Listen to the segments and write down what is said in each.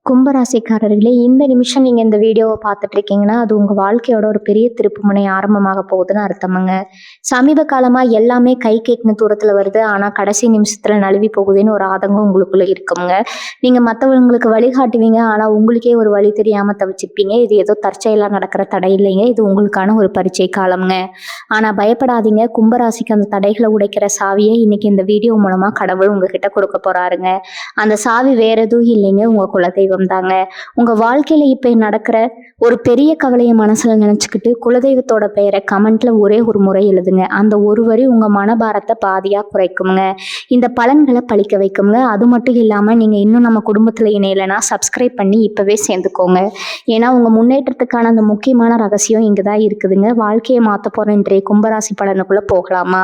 கும்பராசிக்காரர்களே, இந்த நிமிஷம் நீங்க இந்த வீடியோவை பார்த்துட்டு இருக்கீங்கன்னா, அது உங்க வாழ்க்கையோட ஒரு பெரிய திருப்புமுனை ஆரம்பமாக போகுதுன்னு அர்த்தமுங்க. சமீப காலமா எல்லாமே கை கெட்டின தூரத்துல வருது. ஆனா கடைசி நிமிஷத்துல நழுவி போகுதுன்னு ஒரு ஆதங்கம் உங்களுக்குள்ள இருக்குங்க. நீங்க மத்தவங்களுக்கு வழிகாட்டுவீங்க. ஆனா உங்களுக்கே ஒரு வழி தெரியாம தவிச்சிருப்பீங்க. இது ஏதோ தற்செயலா நடக்கிற தடை இல்லைங்க. இது உங்களுக்கான ஒரு பரீட்சை காலம்ங்க. ஆனா பயப்படாதீங்க. கும்பராசிக்கு அந்த தடைகளை உடைக்கிற சாவியை இன்னைக்கு இந்த வீடியோ மூலமா கடவுள் உங்ககிட்ட கொடுக்க போறாருங்க. அந்த சாவி வேற எதுவும் இல்லைங்க, உங்க குலதெய்வம் தாங்க. உங்க வாழ்க்கையில இப்ப நடக்கிற ஒரு பெரிய கவலையை மனசுல நினைச்சுக்கிட்டு குலதெய்வத்தோட பெயரை கமெண்ட்ல ஒரே ஒரு முறை எழுதுங்க. அந்த ஒரு வரி உங்க மனபாரத்தை பாதியா குறைக்குங்க. இந்த பலன்களை பழிக்க வைக்குங்க. அது மட்டும் இல்லாம நீங்க இன்னும் நம்ம குடும்பத்துல இணையலைன்னா சப்ஸ்கிரைப் பண்ணி இப்பவே சேர்ந்துக்கோங்க. ஏன்னா உங்க முன்னேற்றத்துக்கான அந்த முக்கியமான ரகசியம் இங்கதான் இருக்குதுங்க. வாழ்க்கையை மாத்த போற இன்றைய கும்பராசி பலனுக்குள்ள போகலாமா?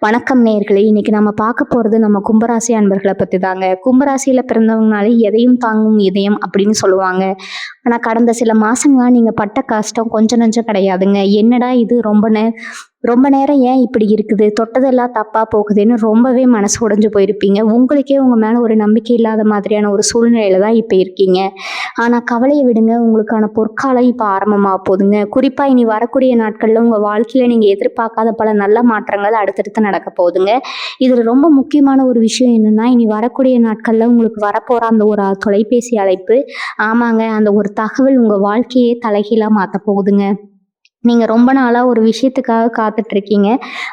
வணக்கம் நேயர்களே. இன்னைக்கு நம்ம பார்க்க போறது நம்ம கும்பராசி அன்பர்களை பத்தி தாங்க. கும்பராசியில பிறந்தவங்கனாலே எதையும் தாங்கும் இதயம் அப்படின்னு சொல்லுவாங்க. ஆனா கடந்த சில மாசங்களா நீங்க பட்ட கஷ்டம் கொஞ்சம் நஞ்சம் கிடையாதுங்க. என்னடா இது ரொம்ப நேரம் ஏன் இப்படி இருக்குது, தொட்டதெல்லாம் தப்பா போகுதுன்னு ரொம்பவே மனசு உடைஞ்சு போயிருப்பீங்க. உங்களுக்கே உங்க மேல ஒரு நம்பிக்கை இல்லாத மாதிரியான ஒரு சூழ்நிலையில தான் இப்ப இருக்கீங்க. ஆனா கவலையை விடுங்க, உங்களுக்கான பொற்காலம் இப்ப ஆரம்பமாக போகுதுங்க. குறிப்பா இனி வரக்கூடிய நாட்கள்ல உங்க வாழ்க்கையில நீங்க எதிர்பார்க்காத பல நல்ல மாற்றங்கள் அடுத்தடுத்து நடக்க போகுதுங்க. இதுல ரொம்ப முக்கியமான ஒரு விஷயம் என்னன்னா, இனி வரக்கூடிய நாட்கள்ல உங்களுக்கு வரப்போற அந்த ஒரு தொலைபேசி அழைப்பு, ஆமாங்க, அந்த ஒரு தகவல் உங்க வாழ்க்கையே தலைகீழா மாத்த போகுதுங்க. நீங்க ரொம்ப நாளா ஒரு விஷயத்துக்காக காத்துட்டு இருக்கீங்க.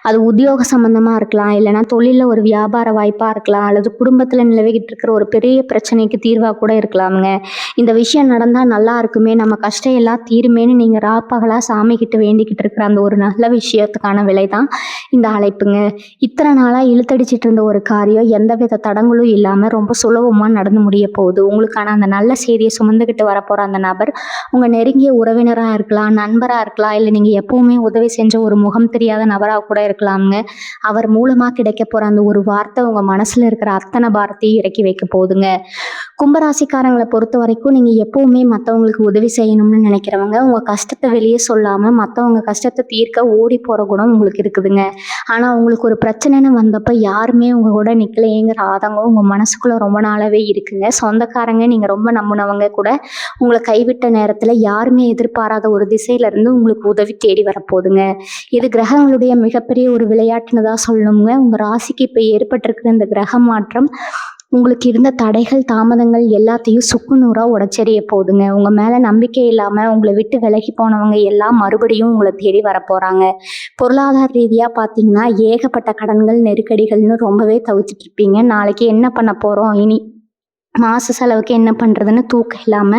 அது உத்தியோக சம்பந்தமா இருக்கலாம், இல்லைன்னா தொழில ஒரு வியாபார வாய்ப்பா இருக்கலாம், அல்லது குடும்பத்துல நிலவிக்கிட்டு இருக்கிற ஒரு பெரிய பிரச்சனைக்கு தீர்வா கூட இருக்கலாமுங்க. இந்த விஷயம் நடந்தா நல்லா இருக்குமே, நம்ம கஷ்டம் எல்லாம் தீருமேன்னு நீங்க ராப்பகலா சாமி கிட்ட வேண்டிக்கிட்டு இருக்கிற அந்த ஒரு நல்ல விஷயத்துக்கான விலைதான் இந்த அழைப்புங்க. இத்தனை நாளா இழுத்தடிச்சிட்டு இருந்த ஒரு காரியம் எந்தவித தடங்களும் இல்லாம ரொம்ப சுலபமா நடந்து முடிய போகுது. உங்களுக்கான அந்த நல்ல செய்தியை சுமந்துக்கிட்டு வரப்போற அந்த நபர் உங்க நெருங்கிய உறவினரா இருக்கலாம், நண்பரா இருக்கலாம், இல்லை நீங்க எப்பவுமே உதவி செஞ்ச ஒரு முகம் தெரியாத நபராக கூட இருக்கலாமுங்க. அவர் மூலமா கிடைக்க போற அந்த ஒரு வார்த்தை உங்க மனசுல இருக்கிற அத்தனை பாரத்தையும் இறக்கி வைக்க போகுதுங்க. கும்பராசிக்காரங்களை பொறுத்த வரைக்கும் நீங்க எப்பவுமே மற்றவங்களுக்கு உதவி செய்யணும்னு நினைக்கிறவங்க. உங்க கஷ்டத்தை வெளியே சொல்லாம மற்றவங்க கஷ்டத்தை தீர்க்க ஓடி போற குணம் உங்களுக்கு இருக்குதுங்க. ஆனா உங்களுக்கு ஒரு பிரச்சனைன்னு வந்தப்ப யாருமே உங்க கூட நிக்கலையேங்கிற ஆதங்கம் உங்க மனசுக்குள்ள ரொம்ப நாளாவே இருக்குங்க. சொந்தக்காரங்க, நீங்க ரொம்ப நம்பினவங்க கூட உங்களை கைவிட்ட நேரத்துல யாருமே எதிர்பாராத ஒரு திசையில இருந்து உங்களுக்கு உதவி தேடி வரப்போகுதுங்க. இது கிரகங்களுடைய மிகப்பெரிய ஒரு விளையாட்டுன்னு தான் சொல்லணுங்க. உங்க ராசிக்கு இப்ப ஏற்பட்டிருக்கிற இந்த கிரக மாற்றம் உங்களுக்கு இருந்த தடைகள், தாமதங்கள் எல்லாத்தையும் சுக்குநூறா உடைச்செறிய போகுதுங்க. உங்க மேல நம்பிக்கை இல்லாம உங்களை விட்டு விலகி போனவங்க எல்லாம் மறுபடியும் உங்களை தேடி வரப்போறாங்க. பொருளாதார ரீதியா பாத்தீங்கன்னா ஏகப்பட்ட கடன்கள், நெருக்கடிகள்னு ரொம்பவே தவிச்சிட்டு இருப்பீங்க. நாளைக்கு என்ன பண்ண போறோம், இனி மாச செலவுக்கு என்ன பண்றதுன்னு தூக்கம் இல்லாம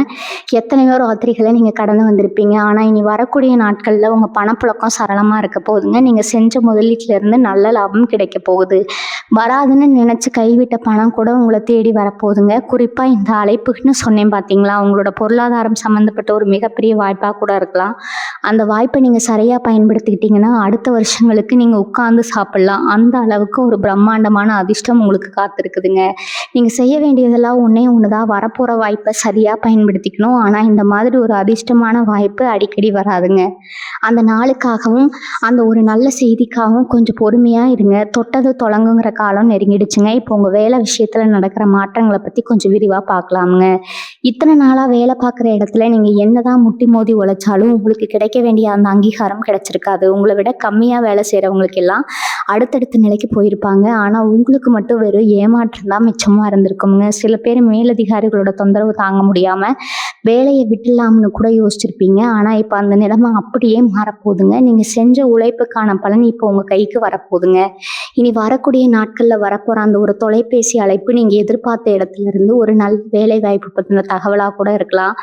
எத்தனையோ ராத்திரிகளை நீங்க கடந்து வந்திருப்பீங்க. ஆனா இனி வரக்கூடிய நாட்கள்ல உங்க பணப்புழக்கம் சரளமா இருக்க போகுதுங்க. நீங்க செஞ்ச முதலீட்டுல இருந்து நல்ல லாபம் கிடைக்க போகுது. வராதுன்னு நினைச்சு கைவிட்ட பணம் கூட உங்களை தேடி வரப்போகுதுங்க. குறிப்பா இந்த அழைப்புன்னு சொன்னேன் பாத்தீங்களா, உங்களோட பொருளாதாரம் சம்பந்தப்பட்ட ஒரு மிகப்பெரிய வாய்ப்பா கூட இருக்கலாம். அந்த வாய்ப்பை நீங்க சரியா பயன்படுத்திக்கிட்டீங்கன்னா அடுத்த வருஷங்களுக்கு நீங்க உட்கார்ந்து சாப்பிடலாம். அந்த அளவுக்கு ஒரு பிரம்மாண்டமான அதிர்ஷ்டம் உங்களுக்கு காத்திருக்குதுங்க. நீங்க செய்ய வேண்டியதெல்லாம் ஒண்ணே ஒண்ணுதான், வரப்போற வாய்ப்பை சரியா பயன்படுத்திக்கணும். ஆனா இந்த மாதிரி ஒரு அதிர்ஷ்டமான வாய்ப்பு அடிக்கடி வராதுங்க. அந்த நாளுக்காகவும் அந்த ஒரு நல்ல செய்திக்காகவும் கொஞ்சம் பொறுமையா இருங்க. தொட்டது தொடங்குங்கிற காலம் நெருங்கிடுச்சுங்க. இப்போ உங்க வேலை விஷயத்துல நடக்கிற மாற்றங்களை பத்தி கொஞ்சம் விரிவா பார்க்கலாமுங்க. இத்தனை நாளா வேலை பார்க்குற இடத்துல நீங்க என்னதான் முட்டி மோதி உழைச்சாலும் உங்களுக்கு கிடைக்க வேண்டிய அந்த அங்கீகாரம் கிடைச்சிருக்காது. உங்களை விட கம்மியா வேலை செய்யறவங்களுக்கு எல்லாம் அடுத்தடுத்த நிலைக்கு போயிருப்பாங்க. ஆனா உங்களுக்கு மட்டும் வெறும் ஏமாற்றம் தான் மிச்சமா இருந்திருக்குங்க. சில பேர் மேலதிகாரிகளோட தொந்தரவு தாங்க முடியாம வேலையை விட்டுலாம்னு கூட யோசிச்சிருப்பீங்க. ஆனா இப்ப அந்த நிலைமை அப்படியே மாறப்போகுதுங்க. நீங்க செஞ்ச உழைப்புக்கான பலன் இப்போ உங்க கைக்கு வரப்போகுதுங்க. இனி வரக்கூடிய நாட்கள்ல வரப்போற அந்த ஒரு தொலைபேசி அழைப்பு நீங்க எதிர்பார்த்த இடத்துல இருந்து ஒரு நல்ல வேலை வாய்ப்பு பத்தின தகவலா கூட இருக்கலாம்.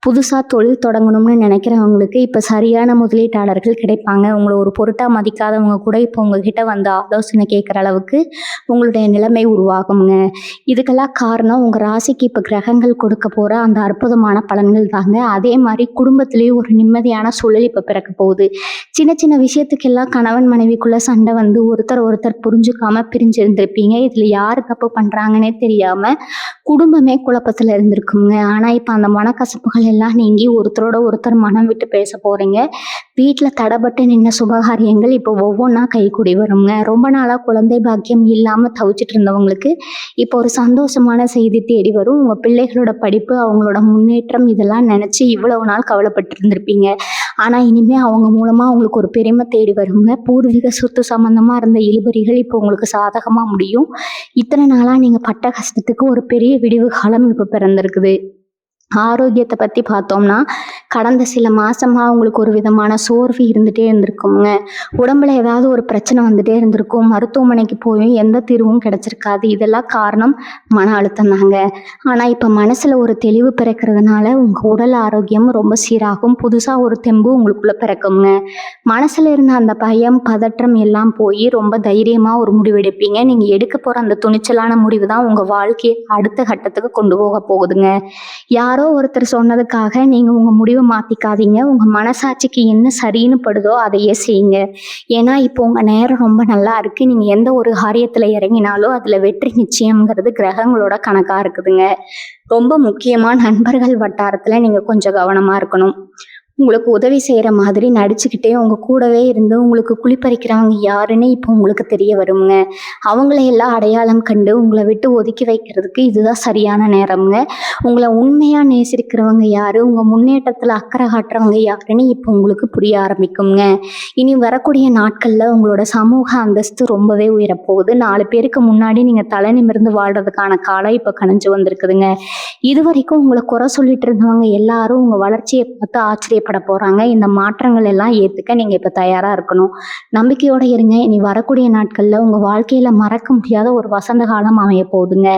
புதுசா தொழில் தொடங்கணும்னு நினைக்கிறவங்களுக்கு இப்ப சரியான முதலீட்டாளர்கள் கிடைப்பாங்க. உங்களை ஒரு பொருட்டா மதிக்காதவங்க கூட இப்போ உங்ககிட்ட வந்து ஆலோசனை கேட்குற அளவுக்கு உங்களுடைய நிலைமை உருவாகுங்க. இதுக்கெல்லாம் காரணம் உங்க ராசிக்கு இப்ப கிரகங்கள் கொடுக்க போற அந்த அற்புதமான பலன்கள் தாங்க. அதே மாதிரி குடும்பத்திலேயே ஒரு நிம்மதியான சூழல் இப்ப பிறக்க போகுது. சின்ன சின்ன விஷயத்துக்கெல்லாம் கணவன் மனைவிக்குள்ள சண்டை வந்து ஒருத்தர் புரிஞ்சுக்காம பிரிஞ்சிருந்திருப்பீங்க. இதுல யாரு தப்பு பண்றாங்கன்னே தெரியாம குடும்பமே குழப்பத்துல இருந்திருக்குங்க. ஆனா இப்ப அந்த மனக்கசப்புகள் எல்லாம் நீங்கி ஒருத்தரோட ஒருத்தர் மனம் விட்டு பேச போறீங்க. வீட்டில் தடைபட்டு நின்ன சுபகாரியங்கள் இப்போ ஒவ்வொன்றா கைக்கூடி வருங்க. ரொம்ப நாளாக குழந்தை பாக்கியம் இல்லாமல் தவிச்சிட்டு இருந்தவங்களுக்கு இப்போ ஒரு சந்தோஷமான செய்தி தேடி வரும். உங்கள் பிள்ளைகளோட படிப்பு, அவங்களோட முன்னேற்றம் இதெல்லாம் நினச்சி இவ்வளவு நாள் கவலைப்பட்டு இருந்திருப்பீங்க. ஆனால் இனிமேல் அவங்க மூலமாக உங்களுக்கு ஒரு பெருமை தேடி வருங்க. பூர்வீக சொத்து சம்மந்தமாக இருந்த இழுபறிகள் இப்போ உங்களுக்கு சாதகமாக முடியும். இத்தனை நாளாக நீங்கள் பட்ட கஷ்டத்துக்கு ஒரு பெரிய விடிவு காலம் இப்போ பிறந்திருக்குது. ஆரோக்கியத்தை பற்றி பார்த்தோம்னா, கடந்த சில மாசமா உங்களுக்கு ஒரு விதமான சோர்வு இருந்துகிட்டே இருந்திருக்குங்க. உடம்புல ஏதாவது ஒரு பிரச்சனை வந்துட்டே இருந்திருக்கும். மருத்துவமனைக்கு போயும் எந்த தீர்வும் கிடைச்சிருக்காது. இதெல்லாம் காரணம் மன அழுத்தம் தாங்க. ஆனால் இப்போ மனசில் ஒரு தெளிவு பிறக்கிறதுனால உங்கள் உடல் ஆரோக்கியம் ரொம்ப சீராகும். புதுசாக ஒரு தெம்பு உங்களுக்குள்ளே பிறக்குங்க. மனசில் இருந்த அந்த பயம், பதற்றம் எல்லாம் போய் ரொம்ப தைரியமாக ஒரு முடிவு எடுப்பீங்க. நீங்கள் எடுக்க போகிற அந்த துணிச்சலான முடிவு தான் உங்கள் வாழ்க்கையை அடுத்த கட்டத்துக்கு கொண்டு போக போகுதுங்க. யாரோ ஒருத்தர் சொன்னதுக்காக நீங்கள் உங்கள் முடிவை மாற்றிக்காதீங்க. உங்கள் மனசாட்சிக்கு என்ன சரின்னு படுதோ அதையே செய்யுங்க. ஏன்னா இப்போ உங்கள் நேரம் ரொம்ப நல்லா இருக்குது. நீங்கள் எந்த ஒரு காரியத்தில் இறங்கினாலும் அதில் வெற்றி நிச்சயம்ங்கிறது கிரகங்களோட கணக்காக இருக்குதுங்க. ரொம்ப முக்கியமாக நண்பர்கள் வட்டாரத்தில் நீங்கள் கொஞ்சம் கவனமாக இருக்கணும். உங்களுக்கு உதவி செய்கிற மாதிரி நடிச்சுக்கிட்டே உங்கள் கூடவே இருந்து உங்களுக்கு குளிப்பறிக்கிறவங்க யாருன்னு இப்போ உங்களுக்கு தெரிய வருங்க. அவங்களையெல்லாம் அடையாளம் கண்டு உங்களை விட்டு ஒதுக்கி வைக்கிறதுக்கு இதுதான் சரியான நேரம்ங்க. உங்களை உண்மையாக நேசிக்கிறவங்க யார், உங்கள் முன்னேற்றத்தில் அக்கறை காட்டுறவங்க யாருன்னு இப்போ உங்களுக்கு புரிய ஆரம்பிக்குங்க. இனி வரக்கூடிய நாட்களில் உங்களோட சமூக அந்தஸ்து ரொம்பவே உயரப்போகுது. 4 பேருக்கு முன்னாடி நீங்கள் தலை நிமிர்ந்து வாழ்கிறதுக்கான காலம் இப்போ கணிஞ்சு வந்திருக்குதுங்க. இது வரைக்கும் உங்களை குறை சொல்லிட்டு இருந்தவங்க எல்லாரும் உங்கள் வளர்ச்சியை பார்த்து ஆச்சரியப்பட போகிறாங்க. இந்த மாற்றங்கள் எல்லாம் ஏற்றுக்க நீங்கள் இப்போ தயாராக இருக்கணும். நம்பிக்கையோடு இருங்க. இனி வரக்கூடிய நாட்களில் உங்கள் வாழ்க்கையில் மறக்க முடியாத ஒரு வசந்த காலம் அமைய போகுதுங்க.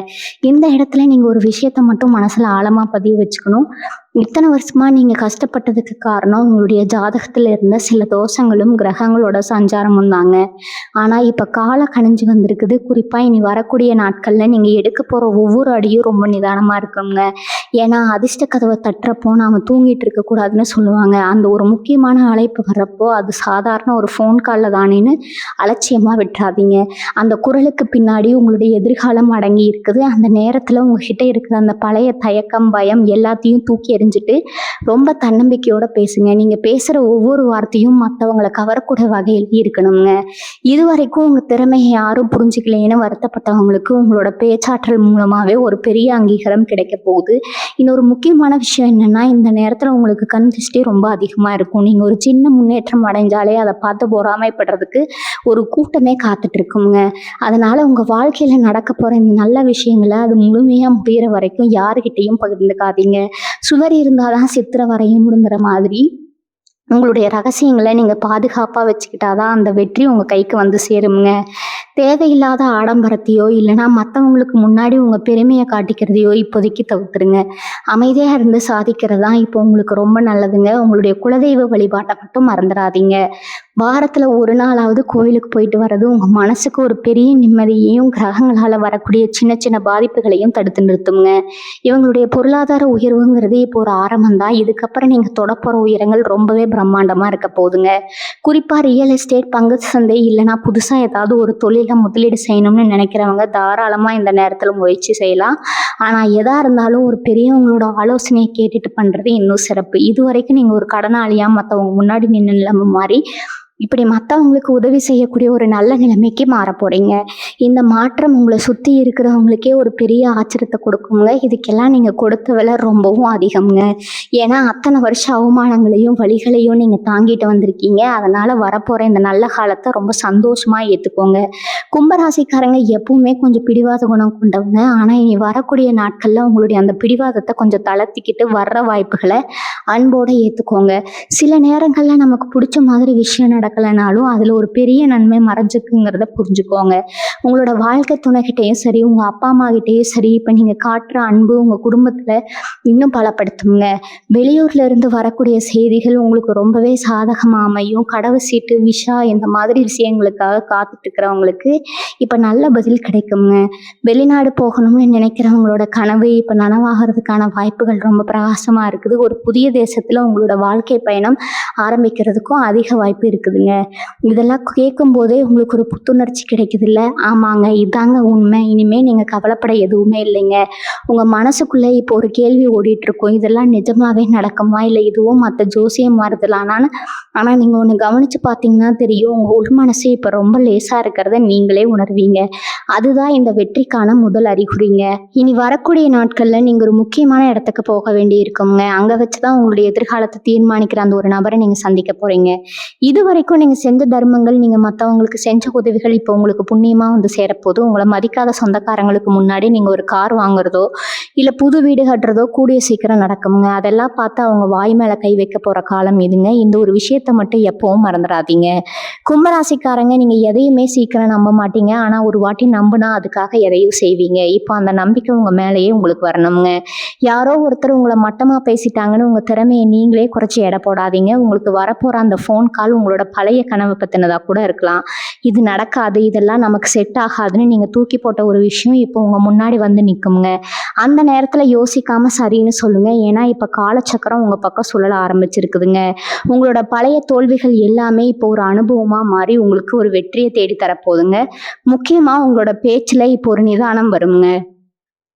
இந்த இடத்துல நீங்கள் ஒரு விஷயத்தை மட்டும் மனசில் ஆழமாக பதிவு வச்சுக்கணும். இத்தனை வருஷமா நீங்கள் கஷ்டப்பட்டதுக்கு காரணம் உங்களுடைய ஜாதகத்தில் இருந்த சில தோஷங்களும் கிரகங்களோட சஞ்சாரமும் தாங்க. ஆனால் இப்போ காலம் கணிஞ்சு வந்திருக்குது. குறிப்பாக இனி வரக்கூடிய நாட்களில் நீங்கள் எடுக்க போகிற ஒவ்வொரு அடியும் ரொம்ப நிதானமாக இருக்குங்க. ஏன்னா அதிர்ஷ்ட கதவை தட்டுறப்போ நாம் தூங்கிட்டு இருக்கக்கூடாதுன்னு சொல்லுவாங்க. அந்த ஒரு முக்கியமான அழைப்பு வர்றப்போ அது சாதாரண ஒரு ஃபோன் காலில் தானேன்னு அலட்சியமாக விட்டுறாதீங்க. அந்த குரலுக்கு பின்னாடி உங்களுடைய எதிர்காலம் அடங்கி இருக்குது. அந்த நேரத்தில் உங்ககிட்ட இருக்கிற அந்த பழைய தயக்கம், பயம் எல்லாத்தையும் தூக்கி எறிஞ்சிட்டு ரொம்ப தன்னம்பிக்கையோட பேசுங்க. நீங்கள் பேசுகிற ஒவ்வொரு வார்த்தையும் மற்றவங்களை கவரக்கூடிய வகையில் இருக்கணுங்க. இது வரைக்கும் உங்கள் திறமையை யாரும் புரிஞ்சுக்கலேன்னு வருத்தப்பட்டவங்களுக்கு உங்களோட பேச்சாற்றல் மூலமாகவே ஒரு பெரிய அங்கீகாரம் கிடைக்க போகுது. இன்னொரு முக்கியமான விஷயம் என்னென்னா, இந்த நேரத்தில் உங்களுக்கு கண் திருஷ்டி ரொம்ப அதிகமாக இருக்கும். நீங்கள் ஒரு சின்ன முன்னேற்றம் அடைஞ்சாலே அதை பார்த்து பொறாமைப்படுறதுக்கு ஒரு கூட்டமே காத்துட்டு இருக்குங்க. அதனால் உங்கள் வாழ்க்கையில் நடக்க போகிற இந்த நல்ல விஷயங்களை அது முழுமையாக முடிகிற வரைக்கும் யாருக்கிட்டையும் பகிர்ந்துக்காதீங்க. சுவர் இருந்தால் தான் சித்திரை வரைய முடிங்கிற மாதிரி உங்களுடைய ரகசியங்களை நீங்கள் பாதுகாப்பாக வச்சுக்கிட்டாதான் அந்த வெற்றி உங்கள் கைக்கு வந்து சேருங்க. தேவையில்லாத ஆடம்பரத்தையோ இல்லைனா மற்றவங்களுக்கு முன்னாடி உங்கள் பெருமையை காட்டிக்கிறதையோ இப்போதைக்கு தவிர்த்துருங்க. அமைதியாக இருந்து சாதிக்கிறது தான் இப்போ உங்களுக்கு ரொம்ப நல்லதுங்க. உங்களுடைய குலதெய்வ வழிபாட்டை மட்டும் மறந்துடாதீங்க. வாரத்தில் ஒரு நாளாவது கோயிலுக்கு போயிட்டு வர்றது உங்கள் மனசுக்கு ஒரு பெரிய நிம்மதியையும் கிரகங்களால் வரக்கூடிய சின்ன சின்ன பாதிப்புகளையும் தடுத்து நிறுத்துங்க. இவங்களுடைய பொருளாதார உயர்வுங்கிறது இப்போ ஒரு ஆரம்பம் தான். இதுக்கப்புறம் நீங்கள் தொடப்போகிற உயரங்கள் ரொம்பவே பிரம்மாண்டமாக இருக்க போகுதுங்க. குறிப்பாக ரியல் எஸ்டேட், பங்கு சந்தை இல்லைனா புதுசாக ஏதாவது ஒரு தொழிலில் முதலீடு செய்யணும்னு நினைக்கிறவங்க தாராளமாக இந்த நேரத்தில் முயற்சி செய்யலாம். ஆனால் எதாக இருந்தாலும் ஒரு பெரியவங்களோட ஆலோசனையை கேட்டுட்டு பண்ணுறது இன்னும் சிறப்பு. இது வரைக்கும் நீங்கள் ஒரு கடனாளியாக மற்றவங்க முன்னாடி நின்று நிலைமை மாறி இப்படி மற்றவங்களுக்கு உதவி செய்யக்கூடிய ஒரு நல்ல நிலைமைக்கு மாற போகிறீங்க. இந்த மாற்றம் உங்களை சுற்றி இருக்கிறவங்களுக்கே ஒரு பெரிய ஆச்சரியத்தை கொடுக்குங்க. இதுக்கெல்லாம் நீங்கள் கொடுத்த விலை ரொம்பவும் அதிகம்ங்க. ஏன்னா அத்தனை வருஷம் அவமானங்களையும் வலிகளையும் நீங்கள் தாங்கிட்டு வந்திருக்கீங்க. அதனால் வரப்போகிற இந்த நல்ல காலத்தை ரொம்ப சந்தோஷமாக ஏற்றுக்கோங்க. கும்பராசிக்காரங்க எப்பவுமே கொஞ்சம் பிடிவாத குணம் கொண்டவங்க. ஆனால் இனி வரக்கூடிய நாட்களில் உங்களுடைய அந்த பிடிவாதத்தை கொஞ்சம் தளர்த்திக்கிட்டு வர்ற வாய்ப்புகளை அன்போடு ஏற்றுக்கோங்க. சில நேரங்களில் நமக்கு பிடிச்ச மாதிரி விஷயம் நடக்கலைனாலும் அதில் ஒரு பெரிய நன்மை மறைஞ்சிருக்குங்கிறத புரிஞ்சுக்கோங்க. உங்களோட வாழ்க்கை துணைகிட்டையும் சரி, உங்கள் அப்பா அம்மா கிட்டேயும் சரி, இப்போ நீங்கள் காட்டுற அன்பு உங்கள் குடும்பத்தில் இன்னும் பலப்படுத்துங்க. வெளியூர்ல இருந்து வரக்கூடிய செய்திகள் உங்களுக்கு ரொம்பவே சாதகமாக அமையும். கடவு சீட்டு, விஷா இந்த மாதிரி விஷயங்களுக்காக காத்துட்டு இருக்கிறவங்களுக்கு இப்போ நல்ல பதில் கிடைக்குங்க. வெளிநாடு போகணும்னு நினைக்கிறவங்களோட கனவு இப்போ நனவாகிறதுக்கான வாய்ப்புகள் ரொம்ப பிரகாசமாக இருக்குது. ஒரு புதிய தேசத்தில் உங்களோட வாழ்க்கை பயணம் ஆரம்பிக்கிறதுக்கும் அதிக வாய்ப்பு இருக்குதுங்க. இருக்குதுங்க. இதெல்லாம் கேட்கும் போதே உங்களுக்கு ஒரு புத்துணர்ச்சி கிடைக்குது இல்ல? ஆமாங்க, இதாங்க உண்மை. இனிமே நீங்க கவலைப்பட எதுவுமே இல்லைங்க. உங்க மனசுக்குள்ள இப்போ ஒரு கேள்வி ஓடிட்டு இருக்கும். இதெல்லாம் நிஜமாவே நடக்குமா? இல்ல இதுவும் மத்த ஜோசியம் மாறுதலானான்னு. ஆனா நீங்க ஒண்ணு கவனிச்சு பார்த்தீங்கன்னா தெரியும். உங்க உள் மனசு இப்ப ரொம்ப லேசா இருக்கிறத நீங்களே உணர்வீங்க. அதுதான் இந்த வெற்றிக்கான முதல் அறிகுறிங்க. இனி வரக்கூடிய நாட்கள்ல நீங்க ஒரு முக்கியமான இடத்துக்கு போக வேண்டி இருக்குங்க. அங்க வச்சுதான் உங்களுடைய எதிர்காலத்தை தீர்மானிக்கிற அந்த ஒரு நபரை நீங்க சந்திக்க போறீங்க. இதுவரைக்கும் நீங்க செஞ்ச தர்மங்கள், நீங்க மத்தவங்களுக்கு செஞ்ச உதவிகள் இப்போ உங்களுக்கு புண்ணியமா வந்து சேரப்போது. உங்களை மதிக்காத சொந்தக்காரங்களுக்கு முன்னாடி நீங்க ஒரு கார் வாங்குறதோ, இல்ல புது வீடு கட்டுறதோ கூடிய சீக்கிரம் நடக்குங்க. அதெல்லாம் பார்த்து அவங்க வாய் மேல கை வைக்க போற காலம் இதுங்க. இந்த ஒரு விஷயத்த மட்டும் எப்பவும் மறந்துடாதீங்க. கும்பராசிக்காரங்க, நீங்க எதையுமே சீக்கிரம் நம்ப மாட்டீங்க. ஆனா ஒரு வாட்டி நம்புனா அதுக்காக எதையும் செய்வீங்க. இப்போ அந்த நம்பிக்கை உங்க மேலேயே உங்களுக்கு வரணுங்க. யாரோ ஒருத்தர் உங்களை மட்டமா பேசிட்டாங்கன்னு உங்க திறமையை நீங்களே குறைச்சி எடை போடாதீங்க. உங்களுக்கு வரப்போற அந்த ஃபோன் கால் உங்களோட பழைய கனவு பத்தினதா கூட இருக்கலாம். இது நடக்காது, இதெல்லாம் நமக்கு செட் ஆகாதுன்னு நீங்க தூக்கி போட்ட ஒரு விஷயம் இப்போ உங்க முன்னாடி வந்து நிக்குங்க. அந்த நேரத்துல யோசிக்காம சரின்னு சொல்லுங்க. ஏன்னா இப்ப காலச்சக்கரம் உங்க பக்கம் சுழல ஆரம்பிச்சிருக்குதுங்க. உங்களோட பழைய தோல்விகள் எல்லாமே இப்போ ஒரு அனுபவமா மாறி உங்களுக்கு ஒரு வெற்றியை தேடி தரப்போகுதுங்க. முக்கியமா உங்களோட பேச்சுல இப்போ ஒரு நிதானம் வருங்க.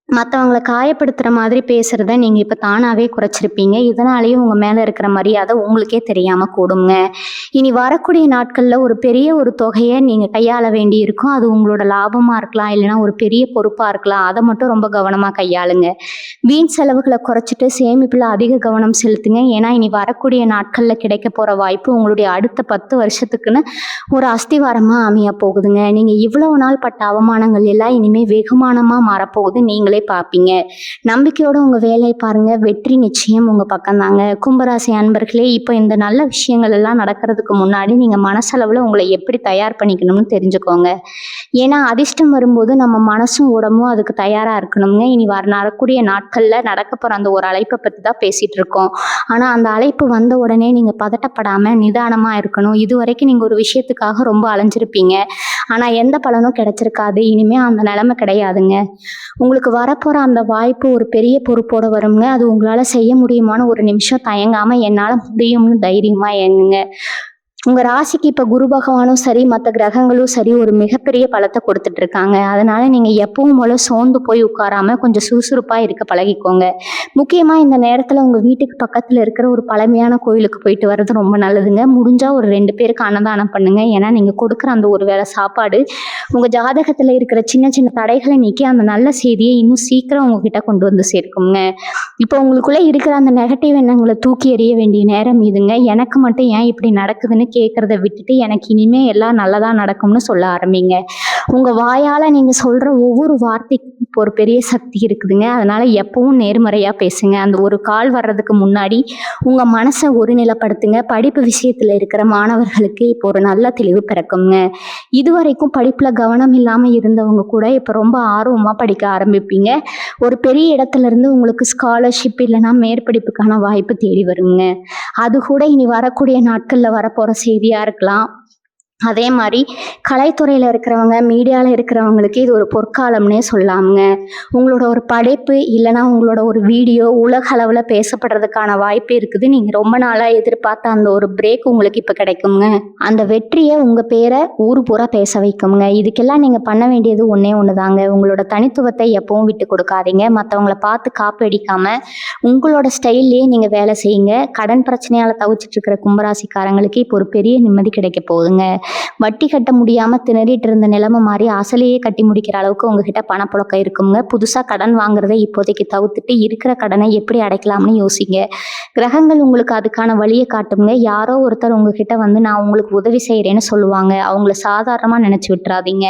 மற்றவங்கள காயப்படுத்துகிற மாதிரி பேசுகிறத நீங்கள் இப்போ தானாகவே குறைச்சிருப்பீங்க. இதனாலேயும் உங்கள் மேலே இருக்கிற மரியாதை உங்களுக்கே தெரியாமல் கூடுங்க. இனி வரக்கூடிய நாட்களில் ஒரு பெரிய ஒரு தொகையை நீங்கள் கையாள வேண்டி இருக்கும். அது உங்களோட லாபமாக இருக்கலாம், இல்லைனா ஒரு பெரிய பொறுப்பாக இருக்கலாம். அதை மட்டும் ரொம்ப கவனமாக கையாளுங்க. வீண் செலவுகளை குறைச்சிட்டு சேமிப்பில் அதிக கவனம் செலுத்துங்க. ஏன்னா இனி வரக்கூடிய நாட்களில் கிடைக்க போகிற வாய்ப்பு உங்களுடைய அடுத்த 10 வருஷத்துக்குன்னு ஒரு அஸ்திவாரமாக அமைய போகுதுங்க. நீங்கள் இவ்வளவு நாள் பட்ட அவமானங்கள் எல்லாம் இனிமேல் வெகுமானமாக மாறப்போகுது. நீங்களே பார்ப்பீங்க. நம்பிக்கையோட உங்க வேலையை பாருங்க. வெற்றி நிச்சயம் உங்க பக்கம் தாங்க. கும்பராசி அன்பர்களே, இப்போ இந்த நல்ல விஷயங்கள் எல்லாம் நடக்கிறதுக்கு முன்னாடி நீங்க மனசளவுல உங்களை எப்படி தயார் பண்ணிக்கணும்னு தெரிஞ்சுக்கோங்க. ஏன்னா அதிர்ஷ்டம் வரும்போது நம்ம மனசும் உடம்பும் அதுக்கு தயாரா இருக்கணுங்க. இனி வரக்கூடிய நாட்கள்ல நடக்க போற அந்த ஒரு அழைப்பை பத்தி தான் பேசிட்டு இருக்கோம். ஆனா அந்த அழைப்பு வந்த உடனே நீங்க பதட்டப்படாம நிதானமா இருக்கணும். இது வரைக்கும் நீங்க ஒரு விஷயத்துக்காக ரொம்ப அலைஞ்சிருப்பீங்க. ஆனா எந்த பலனும் கிடைச்சிருக்காது. இனிமே அந்த நிலைமை கிடையாதுங்க. உங்களுக்கு வரப்போற அந்த வாய்ப்பு ஒரு பெரிய பொறுப்போட வருங்க. அது உங்களால செய்ய முடியுமான்னு ஒரு நிமிஷம் தயங்காம என்னால முடியும்னு தைரியமா எண்ணுங்க. உங்க ராசிக்கு இப்ப குரு பகவானும் சரி, மற்ற கிரகங்களும் சரி ஒரு மிகப்பெரிய பலத்தை கொடுத்துட்டு இருக்காங்க. அதனால நீங்க எப்பவும் போல சோர்ந்து போய் உட்காராம கொஞ்சம் சுறுசுறுப்பா இருக்க பழகிக்கோங்க. முக்கியமா இந்த நேரத்துல உங்க வீட்டுக்கு பக்கத்துல இருக்கிற ஒரு பழமையான கோயிலுக்கு போயிட்டு வர்றது ரொம்ப நல்லதுங்க. முடிஞ்சா ஒரு 2 பேருக்கு அன்னதானம் பண்ணுங்க. ஏன்னா நீங்க கொடுக்குற அந்த ஒரு வேளை சாப்பாடு உங்க ஜாதகத்துல இருக்கிற சின்ன சின்ன தடைகளை நீக்கி அந்த நல்ல செய்தியை இன்னும் சீக்கிரம் உங்ககிட்ட கொண்டு வந்து சேர்க்குங்க. இப்போ உங்களுக்குள்ள இருக்கிற அந்த நெகட்டிவ் எண்ணங்களை தூக்கி எறிய வேண்டிய நேரம் இதுங்க. எனக்கு மட்டும் ஏன் இப்படி நடக்குதுன்னு கேட்கறத விட்டுட்டு எனக்கு இனிமே எல்லாம் நல்லதா நடக்கும்னு சொல்ல ஆரம்பிங்க. உங்க வாயால நீங்க சொல்ற ஒவ்வொரு வார்த்தைக்கும் ஒரு பெரிய சக்தி இருக்குதுங்க. அதனால எப்பவும் நேர்மறையா பேசுங்க. அந்த ஒரு கால் வர்றதுக்கு முன்னாடி உங்க மனசை ஒருநிலைப்படுத்துங்க. படிப்பு விஷயத்துல இருக்கிற மாணவர்களுக்கு இப்போ ஒரு நல்ல தெளிவு பிறக்குங்க. இதுவரைக்கும் படிப்புல கவனம் இல்லாம இருந்தவங்க கூட இப்ப ரொம்ப ஆர்வமா படிக்க ஆரம்பிப்பீங்க. ஒரு பெரிய இடத்துல இருந்து உங்களுக்கு ஸ்காலர்ஷிப் இல்லைன்னா மேற்படிப்புக்கான வாய்ப்பு தேடி வருங்க. அது கூட இனி வரக்கூடிய நாட்கள்ல வரப்போற செய்தியா இருக்கலாம். அதே மாதிரி கலைத்துறையில் இருக்கிறவங்க, மீடியாவில் இருக்கிறவங்களுக்கு இது ஒரு பொற்காலம்னே சொல்லாமுங்க. உங்களோட ஒரு படைப்பு இல்லைனா உங்களோட ஒரு வீடியோ உலக அளவில் பேசப்படுறதுக்கான வாய்ப்பு இருக்குது. நீங்கள் ரொம்ப நாளாக எதிர்பார்த்த அந்த ஒரு பிரேக் உங்களுக்கு இப்போ கிடைக்குங்க. அந்த வெற்றியை உங்கள் பேரை ஊர் பூரா பேச வைக்குங்க. இதுக்கெல்லாம் நீங்கள் பண்ண வேண்டியது ஒன்றே ஒன்று தாங்க. உங்களோட தனித்துவத்தை எப்பவும் விட்டு கொடுக்காதீங்க. மற்றவங்கள பார்த்து காப்பு அடிக்காமல் உங்களோட ஸ்டைல்லையே நீங்கள் வேலை செய்யுங்க. கடன் பிரச்சனையால் தவிச்சிட்டு இருக்கிற கும்பராசிக்காரங்களுக்கு இப்போ ஒரு பெரிய நிம்மதி கிடைக்க போகுதுங்க. வட்டி கட்ட முடியாம திணறிட்டு இருந்த நிலைமை மாறி அசலையே கட்டி முடிக்கிற அளவுக்கு உங்ககிட்ட பணப்புழக்கம் இருக்குங்க. புதுசா கடன் வாங்குறதை இப்போதைக்கு தவிர்த்துட்டு இருக்கிற கடனை எப்படி அடைக்கலாம்னு யோசிங்க. கிரகங்கள் உங்களுக்கு அதுக்கான வழியை காட்டுங்க. யாரோ ஒருத்தர் உங்ககிட்ட வந்து நான் உங்களுக்கு உதவி செய்யறேன்னு சொல்லுவாங்க. அவங்கள சாதாரணமா நினைச்சு விட்டுறாதீங்க.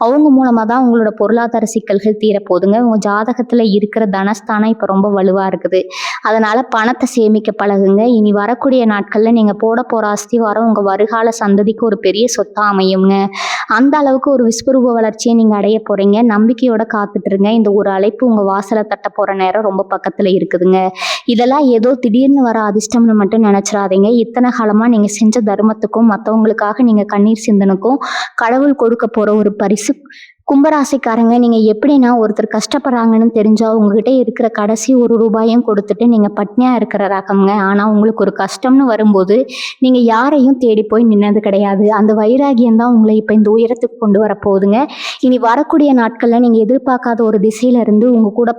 அவங்க மூலமா தான் உங்களோட பொருளாதார சிக்கல்கள் தீரப்போகுதுங்க. உங்க ஜாதகத்துல இருக்கிற தனஸ்தானம் இப்ப ரொம்ப வலுவா இருக்குது. அதனால பணத்தை சேமிக்க பழகுங்க. இனி வரக்கூடிய நாட்கள்ல நீங்க போட போற அஸ்திவாரம் உங்க வருகால சந்ததிக்கு ஒரு பெரிய சொத்தா அமையுங்க. அந்த அளவுக்கு ஒரு விஸ்வரூப வளர்ச்சியை நீங்க அடைய போறீங்க. நம்பிக்கையோட காத்துட்டு இருங்க. இந்த ஒரு அழைப்பு உங்க வாசலை தட்ட போற நேரம் ரொம்ப பக்கத்துல இருக்குதுங்க. இதெல்லாம் ஏதோ திடீர்னு வர அதிர்ஷ்டம்னு மட்டும் நினைச்சிடாதீங்க. இத்தனை காலமா நீங்க செஞ்ச தர்மத்துக்கும் மற்றவங்களுக்காக நீங்க கண்ணீர் சிந்தனுக்கும் கடவுள் கொடுக்க போற ஒரு பரிசு கும்பராசிக்காரங்க, நீங்க எப்படின்னா ஒருத்தர் கஷ்டப்படுறாங்கன்னு தெரிஞ்சா உங்ககிட்ட இருக்கிற கடைசி ரூ. 1 கொடுத்துட்டு நீங்க பட்னியா இருக்கிற ரகம்ங்க. ஆனா உங்களுக்கு ஒரு கஷ்டம்னு வரும்போது நீங்க யாரையும் தேடி போய் நின்னது கிடையாது. அந்த வைராகியம் தான் உங்களை இப்ப இந்த உயரத்துக்கு கொண்டு வரப்போகுதுங்க. இனி வரக்கூடிய நாட்கள்ல நீங்க எதிர்பார்க்காத ஒரு திசையில இருந்து உங்க கூட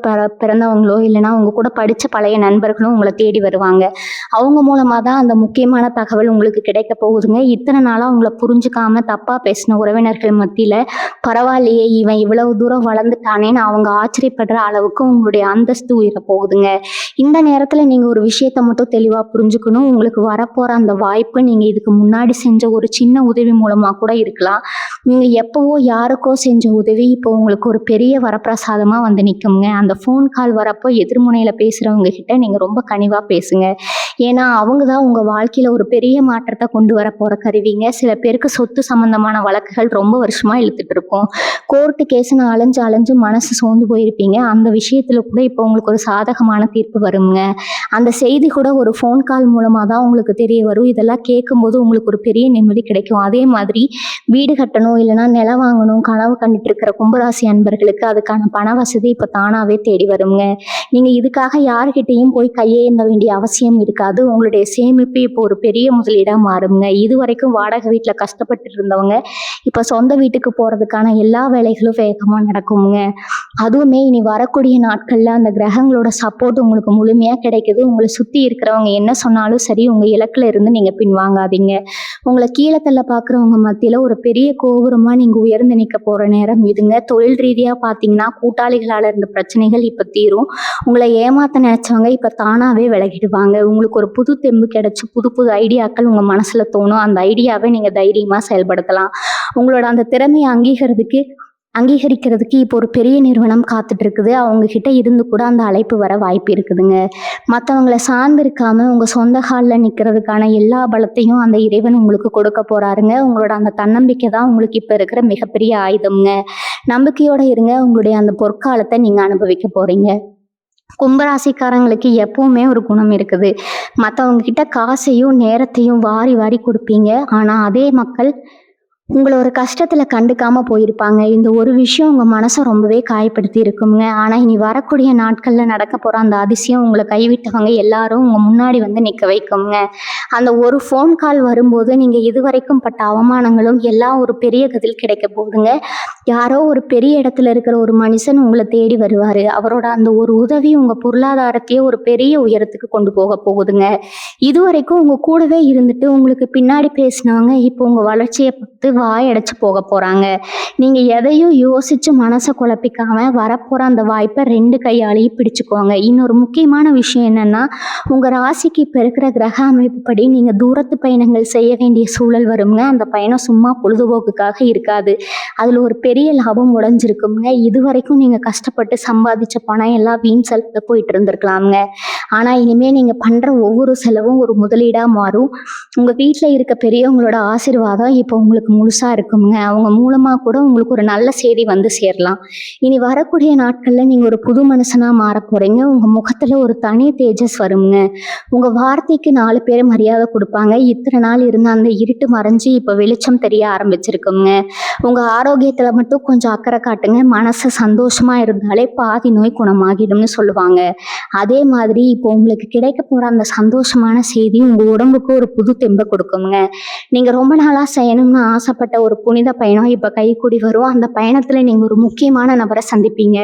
பிறந்தவங்களோ இல்லைன்னா உங்க கூட படிச்ச பழைய நண்பர்களும் உங்களை தேடி வருவாங்க. அவங்க மூலமா தான் அந்த முக்கியமான தகவல் உங்களுக்கு கிடைக்க போகுதுங்க. இத்தனை நாளா உங்களை புரிஞ்சுக்காம தப்பா பேசின உறவினர்கள் மத்தியில பரவாயில்லையே, இவன் இவ்வளவு தூரம் வளர்ந்துட்டானேன்னு அவங்க ஆச்சரியப்படுற அளவுக்கு உங்களுடைய அந்தஸ்து உயர போகுதுங்க. இந்த நேரத்துல நீங்க ஒரு விஷயத்த மட்டும் தெளிவா புரிஞ்சுக்கணும். உங்களுக்கு வரப்போற அந்த வாய்ப்பு நீங்க இதுக்கு முன்னாடி செஞ்ச ஒரு சின்ன உதவி மூலமா கூட இருக்கலாம். நீங்க எப்பவோ யாருக்கோ செஞ்ச உதவி இப்போ உங்களுக்கு ஒரு பெரிய வரப்பிரசாதமா வந்து நிக்குங்க. அந்த ஃபோன் கால் வரப்போ எதிர்முனையில பேசுறவங்க கிட்ட நீங்க ரொம்ப கனிவா பேசுங்க. ஏன்னா அவங்க தான் உங்க வாழ்க்கையில ஒரு பெரிய மாற்றத்தை கொண்டு வர போற கருவிங்க. சில பேருக்கு சொத்து சம்பந்தமான வழக்குகள் ரொம்ப வருஷமா இழுத்துட்டு இருக்கும். கோர்ட்டு கேஸ்ன்னு அலைஞ்சு அலைஞ்சு மனசு சோர்ந்து போயிருப்பீங்க. அந்த விஷயத்துல கூட இப்போ உங்களுக்கு ஒரு சாதகமான தீர்ப்பு வருங்க. அந்த செய்தி கூட ஒரு ஃபோன் கால் மூலமா தான் உங்களுக்கு தெரிய வரும். இதெல்லாம் கேட்கும்போது உங்களுக்கு ஒரு பெரிய நிம்மதி கிடைக்கும். அதே மாதிரி வீடு கட்டணும் இல்லைன்னா நிலம் வாங்கணும் கனவு கண்டுட்டு இருக்கிற கும்பராசி அன்பர்களுக்கு அதுக்கான பண வசதி இப்போ தானாவே தேடி வருங்க. நீங்க இதுக்காக யாருக்கிட்டையும் போய் கையேந்த வேண்டிய அவசியம் இருக்காது. உங்களுடைய சேமிப்பு இப்போ ஒரு பெரிய முதலீடா மாறுங்க. இது வரைக்கும் வாடகை வீட்டுல கஷ்டப்பட்டு இருந்தவங்க இப்ப சொந்த வீட்டுக்கு போறதுக்கான எல்லா வேலைகளும் வேகமா நடக்குங்க. அதுவுமே இனி வரக்கூடிய நாட்கள்ல அந்த கிரகங்களோட சப்போர்ட் உங்களுக்கு முழுமையா கிடைக்குது. உங்களை சுத்தி இருக்கிறவங்க என்ன சொன்னாலும் சரி, உங்க இலக்குல இருந்து நீங்க பின்வாங்காதீங்க. உங்களை கீழத்தள்ள பாக்குறவங்க மத்தியில ஒரு பெரிய கோபுரமா நீங்க உயர்ந்து நிக்க போற நேரம் இதுங்க. தொழில் ரீதியா பாத்தீங்கன்னா கூட்டாளிகளால இருந்த பிரச்சனைகள் இப்ப தீரும். உங்களை ஏமாத்த நினைச்சவங்க இப்ப தானாவே விலகிடுவாங்க. உங்களுக்கு ஒரு புது தெம்பு கிடைச்சு புது புது ஐடியாக்கள் உங்க மனசுல தோணும். அந்த ஐடியாவை நீங்க தைரியமா செயல்படுத்தலாம். உங்களோட அந்த திறமையை அங்கீகரிக்கிறதுக்கு இப்போ ஒரு பெரிய நிறுவனம் காத்துட்டு இருக்குது. அவங்க கிட்ட இருந்து கூட அந்த அழைப்பு வர வாய்ப்பு இருக்குதுங்க. மற்றவங்களை சார்ந்து இருக்காம உங்க சொந்த காலில் நிற்கிறதுக்கான எல்லா பலத்தையும் அந்த இறைவன் உங்களுக்கு கொடுக்க போறாருங்க. உங்களோட அந்த தன்னம்பிக்கை தான் உங்களுக்கு இப்போ இருக்கிற மிகப்பெரிய ஆயுதம்ங்க. நம்பிக்கையோட இருங்க. உங்களுடைய அந்த பொற்காலத்தை நீங்க அனுபவிக்க போறீங்க. கும்பராசிக்காரங்களுக்கு எப்பவுமே ஒரு குணம் இருக்குது. மற்றவங்க கிட்ட காசையும் நேரத்தையும் வாரி வாரி கொடுப்பீங்க. ஆனா அதே மக்கள் உங்கள ஒரு கஷ்டத்துல கண்டுக்காம போயிருப்பாங்க. இந்த ஒரு விஷயம் உங்க மனசை ரொம்பவே காயப்படுத்தி இருக்குங்க. ஆனா இனி வரக்கூடிய நாட்கள்ல நடக்க போற அந்த அதிசயம் உங்களை கைவிட்டவங்க எல்லாரும் உங்க முன்னாடி வந்து நிக்க வைக்குங்க. அந்த ஒரு ஃபோன் கால் வரும்போது நீங்க இதுவரைக்கும் பட்ட அவமானங்களும் எல்லாம் ஒரு பெரிய கதில் கிடைக்க போகுதுங்க. யாரோ ஒரு பெரிய இடத்துல இருக்கிற ஒரு மனுஷன் உங்களை தேடி வருவாரு. அவரோட அந்த ஒரு உதவி உங்க பொருளாதாரத்தையே ஒரு பெரிய உயரத்துக்கு கொண்டு போக போகுதுங்க. இதுவரைக்கும் உங்க கூடவே இருந்துட்டு உங்களுக்கு பின்னாடி பேசினவங்க இப்போ உங்க வளர்ச்சியை பார்த்து வாயடைச்சு போக போறாங்க. நீங்க எதையும் யோசிச்சு மனசை குழப்பிக்காம வரப்போற அந்த வாய்ப்பை 2 கையாலையும் பிடிச்சுக்கோங்க. இன்னொரு முக்கியமான விஷயம் என்னன்னா, உங்க ராசிக்கு இப்ப இருக்கிற கிரக அமைப்பு படி நீங்க தூரத்து பயணங்கள் செய்ய வேண்டிய சூழல் வருங்க. அந்த பயணம் சும்மா பொழுதுபோக்குக்காக இருக்காது. அதுல ஒரு பெரிய லாபம் உடைஞ்சிருக்குங்க. இதுவரைக்கும் நீங்க கஷ்டப்பட்டு சம்பாதிச்ச பணம் எல்லாம் வீண் செலவுல போயிட்டு இருந்திருக்கலாம்ங்க. ஆனா இனிமே நீங்க பண்ற ஒவ்வொரு செலவும் ஒரு முதலீடா மாறும். உங்க வீட்டுல இருக்க பெரியவங்களோட ஆசீர்வாதம் இப்போ உங்களுக்கு முழுசா இருக்குங்க. அவங்க மூலமா கூட உங்களுக்கு ஒரு நல்ல செய்தி வந்து சேரலாம். இனி வரக்கூடிய நாட்கள்ல நீங்க ஒரு புது மனுஷனா மாற போறீங்க. உங்க முகத்துல ஒரு தனி தேஜஸ் வருங்க. உங்க வார்த்தைக்கு 4 பேர் மரியாதை கொடுப்பாங்க. இத்தனை நாள் இருந்த அந்த இருட்டு மறைஞ்சு இப்ப வெளிச்சம் தெரிய ஆரம்பிச்சிருக்குங்க. உங்க ஆரோக்கியத்துல மட்டும் கொஞ்சம் அக்கறை காட்டுங்க. மனசு சந்தோஷமா இருந்தாலே பாதி நோய் குணமாகிடும்னு சொல்லுவாங்க. அதே மாதிரி இப்போ உங்களுக்கு கிடைக்க போற அந்த சந்தோஷமான செய்தி உங்க உடம்புக்கு ஒரு புது தெம்பை கொடுக்குங்க. நீங்க ரொம்ப நாளா செய்யணும்னு ஆசைப்பட்ட ஒரு புனித பயணம் இப்ப கைகூடி வரும். அந்த பயணத்துல நீங்க ஒரு முக்கியமான நபரை சந்திப்பீங்க.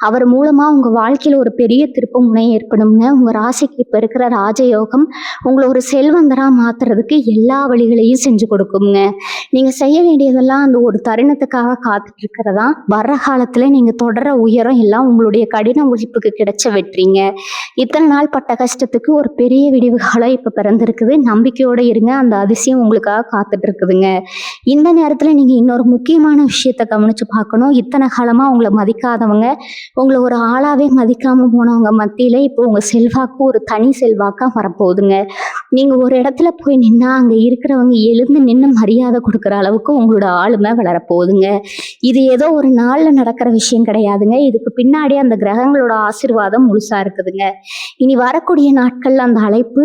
அவர் மூலமா உங்க வாழ்க்கையில ஒரு பெரிய திருப்பு முனை ஏற்படுங்க. உங்க ராசிக்கு இப்ப இருக்கிற ராஜயோகம் உங்களை ஒரு செல்வந்தரா மாத்துறதுக்கு எல்லா வழிகளையும் செஞ்சு கொடுக்குங்க. நீங்க செய்ய வேண்டியதெல்லாம் அந்த ஒரு தருணத்துக்காக காத்துட்டு இருக்கிறதா. வர்ற காலத்துல நீங்க தொடர உயரம் எல்லாம் உங்களுடைய கடின உழைப்புக்கு கிடைச்ச வெற்றிங்க. இத்தனை நாள் பட்ட கஷ்டத்துக்கு ஒரு பெரிய விடிவு காலம் இப்ப பிறந்திருக்குது. நம்பிக்கையோட இருங்க. அந்த அதிசயம் உங்களுக்காக காத்துட்டு இருக்குதுங்க. இந்த நேரத்துல நீங்க இன்னொரு முக்கியமான விஷயத்த கவனிச்சு பார்க்கணும். இத்தனை காலமா உங்களை மதிக்காதவங்க, உங்களை ஒரு ஆளாவே மதிக்காம போனவங்க மத்தியில இப்போ உங்க செல்வாக்கு ஒரு தனி செல்வாக்கா வரப்போகுதுங்க. நீங்க ஒரு இடத்துல போய் நின்னா அங்க இருக்கிறவங்க எழுந்து நின்று மரியாதை கொடுக்குற அளவுக்கு உங்களோட ஆளுமை வளரப்போகுதுங்க. இது ஏதோ ஒரு நாள்ல நடக்கிற விஷயம் கிடையாதுங்க. இதுக்கு பின்னாடி அந்த கிரகங்களோட ஆசீர்வாதம் முழுசா இருக்குதுங்க. இனி வரக்கூடிய நாட்கள்ல அந்த அழைப்பு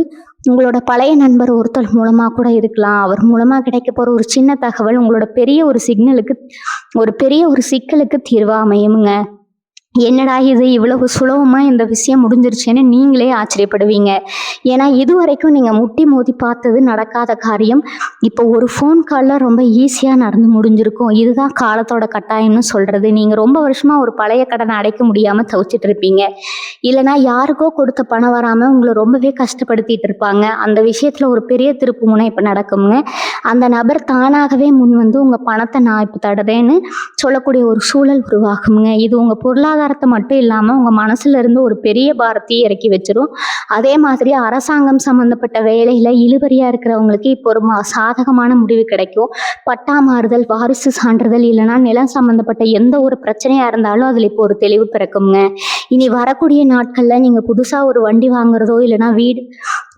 உங்களோட பழைய நண்பர் ஒருத்தர் மூலமா கூட இருக்கலாம். அவர் மூலமா கிடைக்க போற ஒரு சின்ன தகவல் உங்களோட பெரிய ஒரு சிக்கலுக்கு தீர்வா அமையுங்க. என்னடா இது இவ்வளவு சுலபமா இந்த விஷயம் முடிஞ்சிருச்சேன்னு நீங்களே ஆச்சரியப்படுவீங்க. ஏன்னா இதுவரைக்கும் நீங்க முட்டி மோதி பார்த்தது நடக்காத காரியம் இப்போ ஒரு ஃபோன் கால்ல ரொம்ப ஈஸியா நடந்து முடிஞ்சிருக்கும். இதுதான் காலத்தோட கட்டாயம்னு சொல்றது. நீங்க ரொம்ப வருஷமா ஒரு பழைய கடனை அடைக்க முடியாம தவிச்சிட்டு இருப்பீங்க. இல்லைன்னா யாருக்கோ கொடுத்த பணம் வராம உங்களை ரொம்பவே கஷ்டப்படுத்திட்டு இருப்பாங்க. அந்த விஷயத்துல ஒரு பெரிய திருப்பு முனை இப்ப நடக்குங்க. அந்த நபர் தானாகவே முன் வந்து உங்க பணத்தை நான் இப்ப தடுறேன்னு சொல்லக்கூடிய ஒரு சூழல் உருவாகுங்க. இது உங்க பொருளாதாரத்தை மட்டும் இல்லாம உங்க மனசுல இருந்து ஒரு பெரிய பாரத்தையும் இறக்கி வச்சிரும். அதே மாதிரி அரசாங்கம் சம்பந்தப்பட்ட வேலையில இழுபறியா இருக்கிறவங்களுக்கு இப்போ ஒரு சாதகமான முடிவு கிடைக்கும். பட்டா மாறுதல், வாரிசு சான்றிதழ், இல்லைன்னா நிலம் சம்பந்தப்பட்ட எந்த ஒரு பிரச்சனையா இருந்தாலும் அதுல இப்போ ஒரு தெளிவு பிறக்குங்க. இனி வரக்கூடிய நாட்கள்ல நீங்க புதுசா ஒரு வண்டி வாங்குறதோ இல்லைன்னா வீடு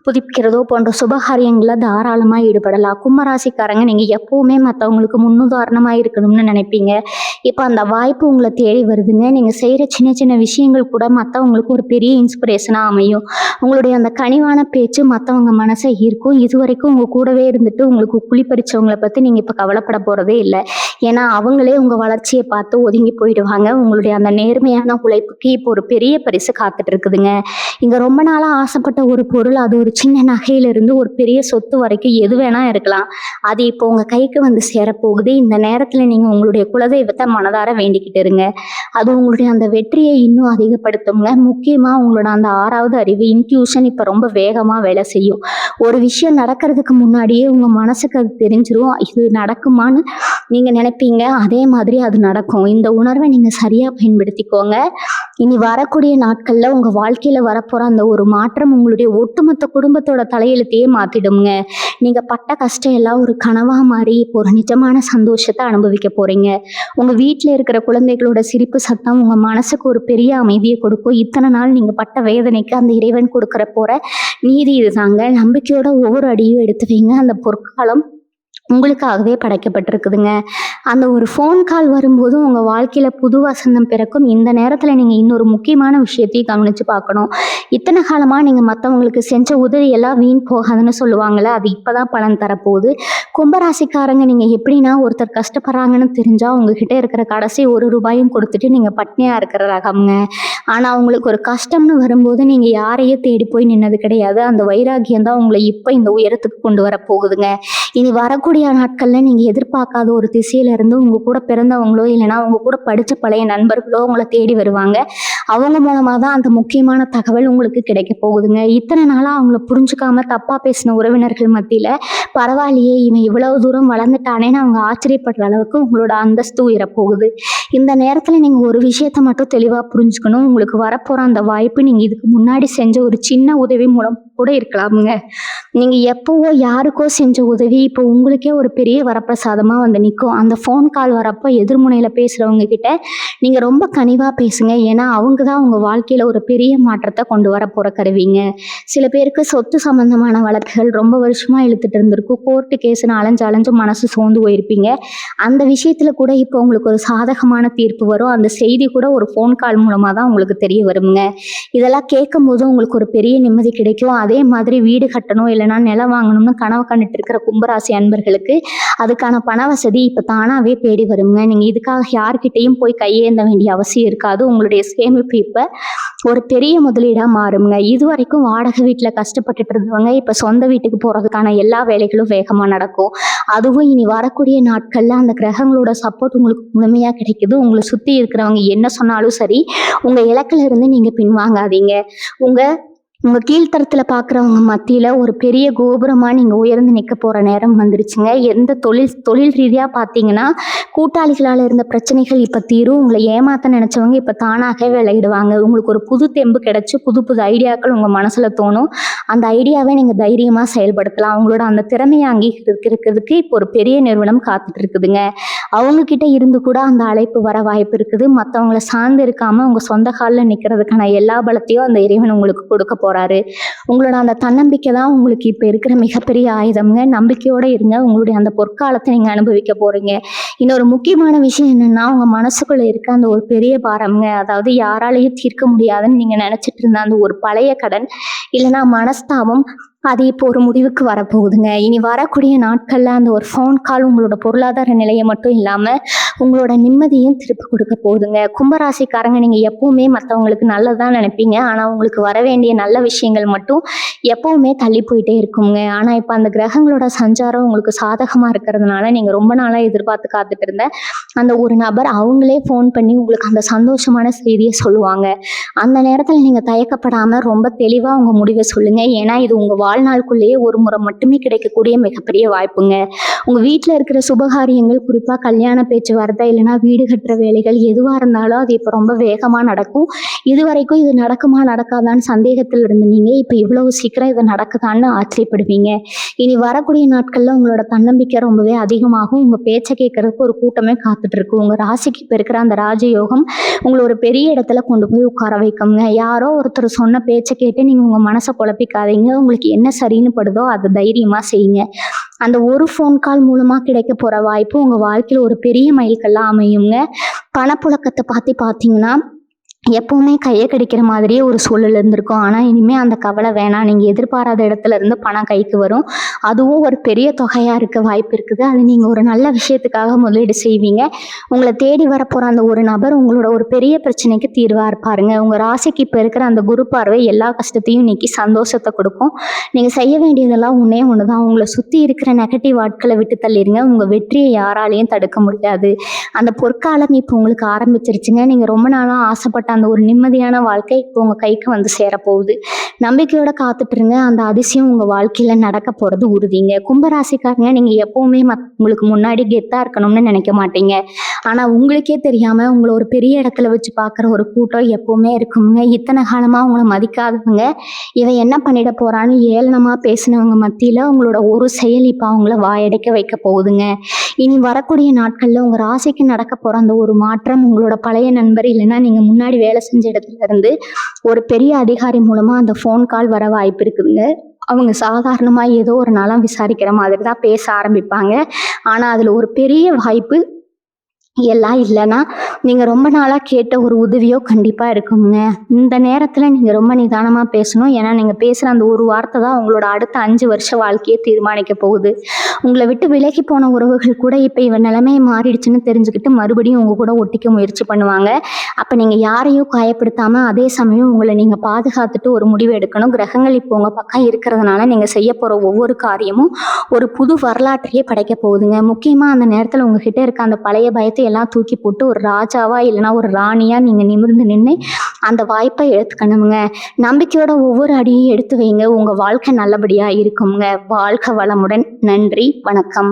புதுப்பிக்கிறதோ போன்ற சுபகாரியங்களில் தாராளமாக ஈடுபடலாம். கும்பராசிக்காரங்க நீங்கள் எப்போவுமே மற்றவங்களுக்கு முன்னுதாரணமாக இருக்கணும்னு நினைப்பீங்க. இப்போ அந்த வாய்ப்பு உங்களை தேடி வருதுங்க. நீங்கள் செய்கிற சின்ன சின்ன விஷயங்கள் கூட மற்றவங்களுக்கு ஒரு பெரிய இன்ஸ்பிரேஷனாக அமையும். உங்களுடைய அந்த கனிவான பேச்சு மற்றவங்க மனசை ஈர்க்கும். இது வரைக்கும் உங்கள் கூடவே இருந்துட்டு உங்களுக்கு குழிப்பறிச்சவங்களை பற்றி நீங்கள் இப்போ கவலைப்பட போகிறதே இல்லை. ஏன்னா அவங்களே உங்கள் வளர்ச்சியை பார்த்து ஒதுங்கி போயிடுவாங்க. உங்களுடைய அந்த நேர்மையான உழைப்புக்கு இப்போ ஒரு பெரிய பரிசு காத்துட்டு இருக்குதுங்க. இங்கே ரொம்ப நாளாக ஆசைப்பட்ட ஒரு பொருள், அது ஒரு சின்ன நகையிலிருந்து ஒரு பெரிய சொத்து வரைக்கும் எது வேணா இருக்கலாம், அது இப்போ உங்க கைக்கு வந்து சேரப்போகுது. இந்த நேரத்துல நீங்க உங்களுடைய குலதெய்வத்தை மனதார வேண்டிக்கிட்டு இருங்க. அது உங்களுடைய அந்த வெற்றியை இன்னும் அதிகப்படுத்துங்க. முக்கியமா உங்களோட அந்த 6வது அறிவு இன்ட்யூஷன் இப்ப ரொம்ப வேகமா வேலை செய்யும். ஒரு விஷயம் நடக்கிறதுக்கு முன்னாடியே உங்க மனசுக்கு அது தெரிஞ்சிரும். இது நடக்குமான்னு நீங்க நினைப்பீங்க, அதே மாதிரி அது நடக்கும். இந்த உணர்வை நீங்க சரியா பயன்படுத்திக்கோங்க. இனி வரக்கூடிய நாட்கள்ல உங்க வாழ்க்கையில வரப்போற அந்த ஒரு மாற்றம் உங்களுடைய ஒட்டுமொத்த குடும்பத்தோட தலையெழுத்தையே மாத்திடுங்க. நீங்க பட்ட கஷ்டம் எல்லாம் ஒரு கனவா மாறி இப்போ ஒரு நிஜமான சந்தோஷத்தை அனுபவிக்க போறீங்க. உங்க வீட்டுல இருக்கிற குழந்தைகளோட சிரிப்பு சத்தம் உங்க மனசுக்கு ஒரு பெரிய அமைதியை கொடுக்கும். இத்தனை நாள் நீங்க பட்ட வேதனைக்கு அந்த இறைவன் கொடுக்கற போற நீதி இதுதாங்க. நம்பிக்கையோட ஒவ்வொரு அடியும் எடுத்து வைங்க. அந்த பொற்காலம் உங்களுக்காகவே படைக்கப்பட்டிருக்குதுங்க. அந்த ஒரு ஃபோன் கால் வரும்போதும் உங்கள் வாழ்க்கையில் புது வசந்தம் பிறக்கும். இந்த நேரத்தில் நீங்கள் இன்னொரு முக்கியமான விஷயத்தையும் கவனித்து பார்க்கணும். இத்தனை காலமாக நீங்கள் மற்றவங்களுக்கு செஞ்ச உதவி எல்லாம் வீண் போகாதுன்னு சொல்லுவாங்கள்ல, அது இப்போ தான் பலன் தரப்போகுது. கும்பராசிக்காரங்க நீங்கள் எப்படின்னா, ஒருத்தர் கஷ்டப்படுறாங்கன்னு தெரிஞ்சால் உங்ககிட்ட இருக்கிற கடைசி ₹1 கொடுத்துட்டு நீங்கள் பட்னியாக இருக்கிற ரகம்ங்க. ஆனால் உங்களுக்கு ஒரு கஷ்டம்னு வரும்போது நீங்கள் யாரையே தேடி போய் நின்னது கிடையாது. அந்த வைராகியம் தான் உங்களை இப்போ இந்த உயரத்துக்கு கொண்டு வர போகுதுங்க. இனி வரக்கூடிய நாட்கள்ல நீங்க எதிர்பார்க்காத ஒரு திசையில இருந்து உங்க கூட பிறந்தவங்களோ இல்லைன்னா உங்க கூட படிச்ச பழைய நண்பர்களோ உங்களை தேடி வருவாங்க. அவங்க மூலமா தான் அந்த முக்கியமான தகவல் உங்களுக்கு கிடைக்க போகுதுங்க. இத்தனை நாளா அவங்கள புரிஞ்சுக்காம தப்பா பேசின உறவினர்கள் மத்தியில பரவாயில்லையே இவன் இவ்வளவு தூரம் வளர்ந்துட்டானேன்னு அவங்க ஆச்சரியப்படுற அளவுக்கு உங்களோட அந்தஸ்து உயரப்போகுது. இந்த நேரத்துல நீங்க ஒரு விஷயத்த மட்டும் தெளிவா புரிஞ்சுக்கணும். உங்களுக்கு வரப்போற அந்த வாய்ப்பு நீங்க இதுக்கு முன்னாடி செஞ்ச ஒரு சின்ன உதவி மூலம் கூட இருக்கலாமுங்க. நீங்க எப்பவோ யாருக்கோ செஞ்ச உதவி இப்போ உங்களுக்கே ஒரு பெரிய வரப்பிரசாதமா வந்து நிற்கும். அந்த ஃபோன் கால் வரப்போ எதிர்முனையில பேசுறவங்க கிட்ட நீங்க ரொம்ப கனிவா பேசுங்க. ஏன்னா அவங்க தான் உங்க வாழ்க்கையில ஒரு பெரிய மாற்றத்தை கொண்டு வர போற கருவிங்க. சில பேருக்கு சொத்து சம்பந்தமான வழக்குகள் ரொம்ப வருஷமா இழுத்துட்டு இருந்திருக்கும். கோர்ட்டு கேஸ்ன்னு அலைஞ்சு மனசு சோர்ந்து போயிருப்பீங்க. அந்த விஷயத்துல கூட இப்போ உங்களுக்கு ஒரு சாதகமான தீர்ப்பு வரும். அந்த செய்தி கூட ஒரு ஃபோன் கால் மூலமா தான் உங்களுக்கு தெரிய வருங்க. இதெல்லாம் கேட்கும் போது உங்களுக்கு ஒரு பெரிய நிம்மதி கிடைக்கும். அதே மாதிரி வீடு கட்டணும் இல்லைன்னா நிலம் வாங்கணும்னு கனவு கண்டுட்டு இருக்கிற கும்பராசி அன்பர்களுக்கு அதுக்கான பண வசதி இப்போ தானாவே தேடி வருங்க. நீங்க இதுக்காக யார்கிட்டையும் போய் கையேந்த வேண்டிய அவசியம் இருக்காது. உங்களுடைய சேமிப்பு இப்போ ஒரு பெரிய முதலீடா மாறுங்க. இதுவரைக்கும் வாடகை வீட்டுல கஷ்டப்பட்டுட்டு இருந்தவங்க இப்ப சொந்த வீட்டுக்கு போறதுக்கான எல்லா வேலைகளும் வேகமா நடக்கும். அதுவும் இனி வரக்கூடிய நாட்கள்ல அந்த கிரகங்களோட சப்போர்ட் உங்களுக்கு முழுமையா கிடைக்குது. உங்களை சுத்தி இருக்கிறவங்க என்ன சொன்னாலும் சரி, உங்க இலக்குல இருந்து நீங்க பின்வாங்காதீங்க. உங்க உங்க கீழ்த்தரத்துல பாக்குறவங்க மத்தியில ஒரு பெரிய கோபுரமா நீங்க உயர்ந்து நிக்க போற நேரம் வந்துருச்சுங்க. எந்த தொழில் ரீதியா பாத்தீங்கன்னா கூட்டாளிகளால இருந்த பிரச்சனைகள் இப்ப தீரும். உங்களை ஏமாத்த நினைச்சவங்க இப்ப தானாக விலகிடுவாங்க. உங்களுக்கு ஒரு புது தெம்பு கிடைச்சு புது புது ஐடியாக்கள் உங்க மனசுல தோணும். அந்த ஐடியாவை நீங்க தைரியமா செயல்படுத்தலாம். அவங்களோட அந்த திறமையை அங்கீகரிக்கிறதுக்கு இப்போ ஒரு பெரிய நிறுவனம் காத்துட்டு இருக்குதுங்க. அவங்க கிட்ட இருந்து கூட அந்த அழைப்பு வர வாய்ப்பு இருக்குது. மற்றவங்கள சார்ந்து இருக்காம உங்க சொந்த காலில் நிற்கிறதுக்கான எல்லா பலத்தையும் அந்த இறைவன் உங்களுக்கு கொடுக்க போறாரு. உங்களோட அந்த தன்னம்பிக்கை தான் உங்களுக்கு இப்ப இருக்கிற மிகப்பெரிய ஆயுதம்ங்க. நம்பிக்கையோட இருங்க. உங்களுடைய அந்த பொற்காலத்தை நீங்க அனுபவிக்க போறீங்க. இன்னொரு முக்கியமான விஷயம் என்னன்னா, உங்க மனசுக்குள்ள இருக்க அந்த ஒரு பெரிய பாரம்ங்க, அதாவது யாராலையும் தீர்க்க முடியாதுன்னு நீங்க நினைச்சிட்டு இருந்த அந்த ஒரு பழைய கடன் இல்லைன்னா மனஸ்தாபம், அது இப்போ ஒரு முடிவுக்கு வரப்போகுதுங்க. இனி வரக்கூடிய நாட்கள்ல அந்த ஒரு ஃபோன் கால் உங்களோட பொருளாதார நிலைய மட்டும் இல்லாம, உங்களோட நிம்மதியும் திருப்பி குடுக்க போகுதுங்க. கும்பராசிக்காரங்க நீங்க எப்பவுமே மத்தவங்களுக்கு நல்லது தான் நினைப்பீங்க. ஆனா, உங்களுக்கு வர வேண்டிய நல்ல விஷயங்கள் மட்டும் எப்பவுமே தள்ளி போயிட்டே இருக்குங்க. ஆனா, இப்ப அந்த கிரகங்களோட சஞ்சாரம் உங்களுக்கு சாதகமா இருக்கிறதுனால, நீங்க ரொம்ப நாளா எதிர்பார்த்து காத்துட்டு இருந்த அந்த ஒரு நபர் அவங்களே ஃபோன் பண்ணி உங்களுக்கு அந்த சந்தோஷமான செய்திய சொல்லுவாங்க. அந்த நேரத்துல நீங்க தயக்கப்படாம ரொம்ப தெளிவா உங்க முடிவ சொல்லுங்க. ஏன்னா, இது உங்க வாழ்நாளுக்குள்ளேயே ஒரு முறை மட்டுமே கிடைக்கக்கூடிய மிகப்பெரிய வாய்ப்புங்க. உங்க வீட்ல இருக்கிற சுபகாரியங்கள், குறிப்பா கல்யாண பேச்சுவார்த்தை, இல்லைன்னா வீடு கட்டுற வேலைகள் எதுவா இருந்தாலும் அது இப்ப ரொம்ப வேகமா நடக்கும். இதுவரைக்கும் இது நடக்குமா, நடக்காதான்னு சந்தேகத்தில் இருந்த நீங்க, இப்ப இவ்வளவு சீக்கிரம் இது நடக்குதான்னு ஆச்சரியப்படுவீங்க. இனி வரக்கூடிய நாட்கள்ல உங்களோட தன்னம்பிக்கை ரொம்பவே அதிகமாகும். உங்க பேச்ச கேட்கறதுக்கு ஒரு கூட்டமே காத்துட்டு இருக்கு. உங்க ராசிக்கு இப்ப இருக்கிற அந்த ராஜயோகம் உங்கள ஒரு பெரிய இடத்துல கொண்டு போய் உட்கார வைக்குங்க. யாரோ ஒருத்தர் சொன்ன பேச்ச கேட்டு நீங்க உங்க மனச குழப்பிக்காதீங்க. உங்களுக்கு என்ன சரின்னு படுதோ அத தைரியமா செய்யுங்க. அந்த ஒரு ஃபோன் கால் மூலமா கிடைக்க போற வாய்ப்பு உங்க வாழ்க்கையில ஒரு பெரிய மைல்கல்லா அமையுங்க. பணப்புழக்கத்த பார்த்தீங்கன்னா, எப்பவுமே கைய கடிக்கிற மாதிரியே ஒரு சூழல் இருந்திருக்கும். ஆனா, இனிமே அந்த கவலை வேணாம். நீங்க எதிர்பாராத இடத்துல இருந்து பணம் கைக்கு வரும். அதுவும் ஒரு பெரிய தொகையா இருக்க வாய்ப்பு இருக்குது. அது நீங்க ஒரு நல்ல விஷயத்துக்காக முதலீடு செய்வீங்க. உங்கள தேடி வரப்போற அந்த ஒரு நபர் உங்களோட ஒரு பெரிய பிரச்சனைக்கு தீர்வா இருப்பாருங்க. உங்க ராசிக்கு இப்ப இருக்கிற அந்த குரு பார்வை எல்லா கஷ்டத்தையும் நீக்கி சந்தோஷத்த கொடுக்கும். நீங்க செய்ய வேண்டியதெல்லாம் ஒண்ணே ஒண்ணுதான். உங்கள சுத்தி இருக்கிற நெகட்டிவ் ஆட்கள விட்டு தள்ளிருங்க. உங்க வெற்றிய யாராலயும் தடுக்க முடியாது. அந்த பொற்காலம் இப்ப உங்களுக்கு ஆரம்பிச்சிருச்சுங்க. நீங்க ரொம்ப நாளா ஆசைப்பட்ட அந்த ஒரு நிம்மதியான வாழ்க்கை இப்போ உங்க கைக்கு வந்து சேரப்போகுது. நம்பிக்கையோட காத்துட்டு இருங்க. அந்த அதிசயம் உங்க வாழ்க்கையில நடக்க போறது உறுதிங்க. கும்பராசிக்காரங்க நீங்க எப்பவுமே உங்களுக்கு முன்னாடி கெத்தா இருக்கணும்னு நினைக்க மாட்டீங்க. ஆனா உங்களுக்கே தெரியாம உங்களை ஒரு பெரிய இடத்துல வச்சு பார்க்குற ஒரு கூட்டம் எப்பவுமே இருக்குங்க. இத்தனை காலமா உங்களை மதிக்காதவங்க, இவன் என்ன பண்ணிட போறான்னு ஏளனமா பேசினவங்க மத்தியில உங்களோட ஒரு செயல் இப்ப அவங்கள வாயடைக்க வைக்க போகுதுங்க. இனி வரக்கூடிய நாட்கள்ல உங்க ராசிக்கு நடக்க போற அந்த ஒரு மாற்றம் உங்களோட பழைய நண்பர், இல்லைன்னா நீங்க முன்னாடி வேலை செஞ்ச இடத்துல இருந்து ஒரு பெரிய அதிகாரி மூலமா அந்த ஃபோன் கால் வர வாய்ப்பு இருக்குதுங்க. அவங்க சாதாரணமா ஏதோ ஒரு நலம் விசாரிக்கிற மாதிரி தான் பேச ஆரம்பிப்பாங்க. ஆனா அதுல ஒரு பெரிய வாய்ப்பு எல்லாம் இல்லைன்னா நீங்க ரொம்ப நாளா கேட்ட ஒரு உதவியோ கண்டிப்பா இருக்குங்க. இந்த நேரத்துல நீங்க ரொம்ப நிதானமா பேசணும். ஏன்னா நீங்க பேசுற அந்த ஒரு வார்த்தை தான் உங்களோட அடுத்த 5 வருஷ வாழ்க்கையை தீர்மானிக்க போகுது. உங்களை விட்டு விலகி போன உறவுகள் கூட இப்ப இவன் நிலைமை மாறிடுச்சுன்னு தெரிஞ்சுக்கிட்டு மறுபடியும் உங்க கூட ஒட்டிக்க முயற்சி பண்ணுவாங்க. அப்ப நீங்க யாரையும் காயப்படுத்தாம அதே சமயம் உங்களை நீங்க பாதுகாத்துட்டு ஒரு முடிவு எடுக்கணும். கிரகங்கள் இப்போ உங்க பக்கம் இருக்கிறதுனால நீங்க செய்ய போற ஒவ்வொரு காரியமும் ஒரு புது வரலாற்றையே படைக்க போகுதுங்க. முக்கியமா அந்த நேரத்துல உங்ககிட்ட இருக்க அந்த பழைய பயத்தை எல்லாம் தூக்கி போட்டு ஒரு ராஜாவா இல்லைன்னா ஒரு ராணியா நீங்க நிமிர்ந்து நின்று அந்த வாய்ப்பை எடுத்துக்கணுங்க. நம்பிக்கையோட ஒவ்வொரு அடியும் எடுத்து வைங்க. உங்க வாழ்க்கை நல்லபடியா இருக்குங்க. வாழ்க வளமுடன். நன்றி, வணக்கம்.